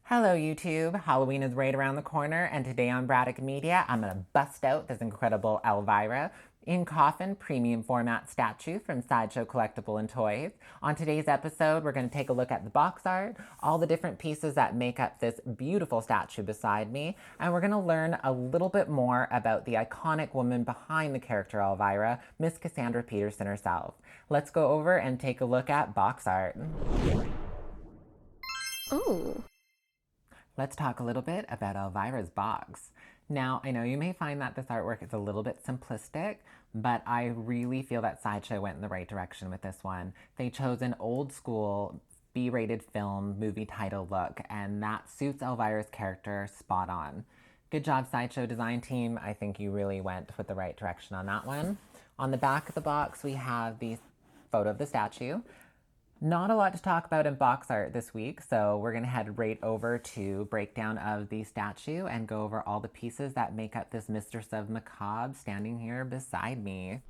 Hello YouTube, Halloween is right around the corner and today on Braddock Media I'm going to bust out this incredible Elvira In Coffin Premium format statue from Sideshow Collectible and Toys. On today's episode we're going to take a look at the box art, all the different pieces that make up this beautiful statue beside me, and we're going to learn a little bit more about the iconic woman behind the character Elvira, Miss Cassandra Peterson herself. Let's go over and take a look at box art. Oh. Let's talk a little bit about Elvira's box. Now, I know you may find that this artwork is a little bit simplistic, but I really feel that Sideshow went in the right direction with this one. They chose an old school B-rated film movie title look, and that suits Elvira's character spot on. Good job, Sideshow design team. I think you really went with the right direction on that one. On the back of the box, we have the photo of the statue. Not a lot to talk about in box art this week, so we're going to head right over to breakdown of the statue and go over all the pieces that make up this Mistress of Macabre standing here beside me.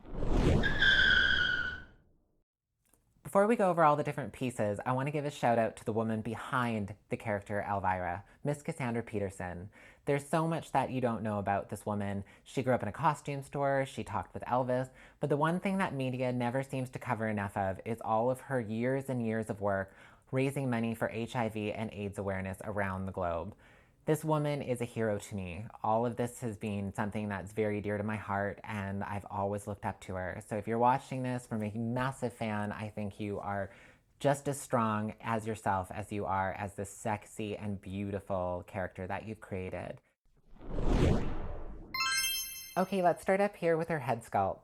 Before we go over all the different pieces, I want to give a shout out to the woman behind the character Elvira, Miss Cassandra Peterson. There's so much that you don't know about this woman. She grew up in a costume store, she talked with Elvis, but the one thing that media never seems to cover enough of is all of her years and years of work raising money for HIV and AIDS awareness around the globe. This woman is a hero to me. All of this has been something that's very dear to my heart, and I've always looked up to her. So if you're watching this from a massive fan, I think you are just as strong as yourself as you are as this sexy and beautiful character that you've created. Okay, let's start up here with her head sculpt.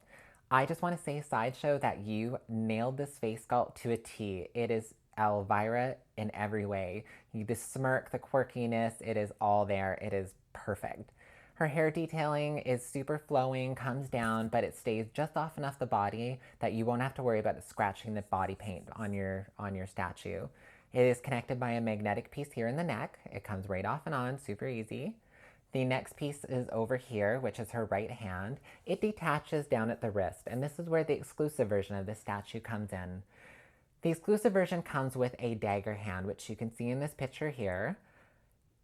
I just want to say, Sideshow, that you nailed this face sculpt to a T. It is Elvira in every way. The smirk, the quirkiness, it is all there. It is perfect. Her hair detailing is super flowing, comes down, but it stays just off enough the body that you won't have to worry about scratching the body paint on your statue. It is connected by a magnetic piece here in the neck. It comes right off and on, super easy. The next piece is over here, which is her right hand. It detaches down at the wrist, and this is where the exclusive version of this statue comes in. The exclusive version comes with a dagger hand, which you can see in this picture here.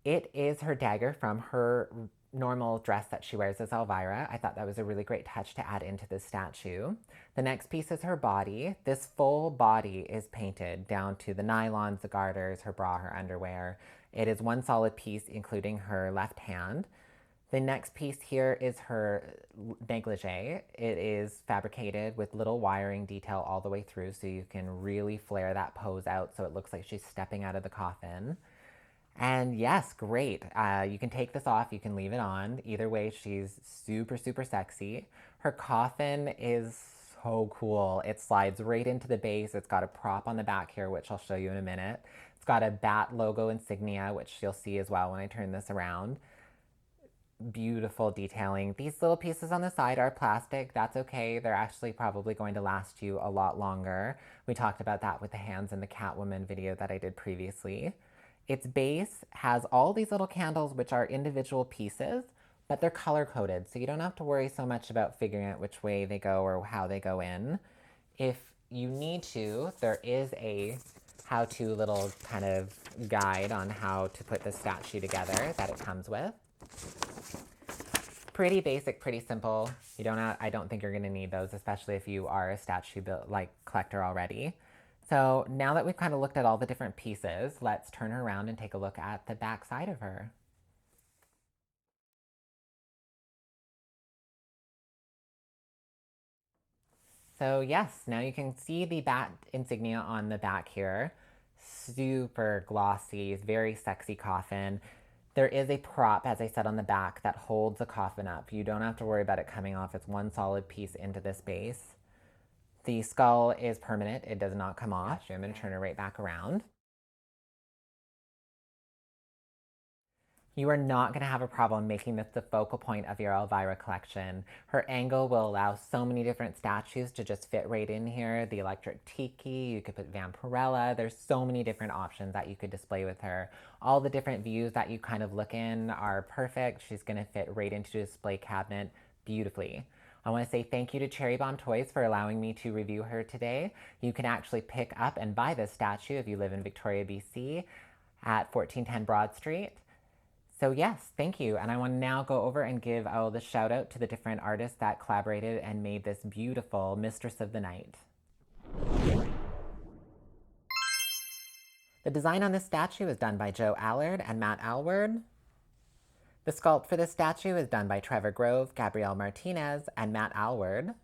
It is her dagger from her normal dress that she wears as Elvira. I thought that was a really great touch to add into this statue. The next piece is her body. This full body is painted down to the nylons, the garters, her bra, her underwear. It is one solid piece, including her left hand. The next piece here is her negligee. It is fabricated with little wiring detail all the way through, so you can really flare that pose out so it looks like she's stepping out of the coffin. And yes, great. You can take this off, you can leave it on. Either way, she's super, super sexy. Her coffin is so cool. It slides right into the base. It's got a prop on the back here, which I'll show you in a minute. It's got a bat logo insignia, which you'll see as well when I turn this around. Beautiful detailing. These little pieces on the side are plastic. That's okay. They're actually probably going to last you a lot longer. We talked about that with the hands in the Catwoman video that I did previously. Its base has all these little candles, which are individual pieces, but they're color-coded, so you don't have to worry so much about figuring out which way they go or how they go in. If you need to, there is a how-to little kind of guide on how to put the statue together that it comes with. Pretty basic, pretty simple. I don't think you're going to need those, especially if you are a statue collector already. So now that we've kind of looked at all the different pieces, let's turn her around and take a look at the back side of her. So yes, now you can see the bat insignia on the back here. Super glossy, very sexy coffin. There is a prop, as I said, on the back that holds the coffin up. You don't have to worry about it coming off. It's one solid piece into this base. The skull is permanent. It does not come off. I'm going to turn it right back around. You are not going to have a problem making this the focal point of your Elvira collection. Her angle will allow so many different statues to just fit right in here. The electric tiki, you could put Vampirella. There's so many different options that you could display with her. All the different views that you kind of look in are perfect. She's going to fit right into the display cabinet beautifully. I want to say thank you to Cherry Bomb Toys for allowing me to review her today. You can actually pick up and buy this statue if you live in Victoria, BC. at 1410 Broad Street. So yes, thank you. And I want to now go over and give all the shout out to the different artists that collaborated and made this beautiful Mistress of the Night. The design on this statue is done by Joe Allard and Matt Alward. The sculpt for this statue is done by Trevor Grove, Gabrielle Martinez, and Matt Alward.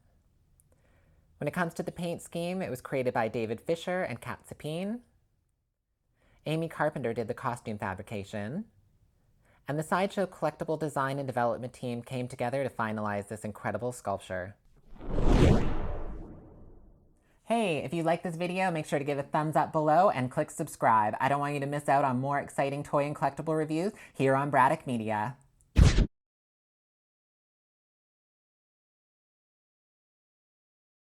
When it comes to the paint scheme, it was created by David Fisher and Kat Sapine. Amy Carpenter did the costume fabrication. And the Sideshow Collectible design and development team came together to finalize this incredible sculpture. Hey, if you like this video, make sure to give a thumbs up below and click subscribe. I don't want you to miss out on more exciting toy and collectible reviews here on Braddock Media.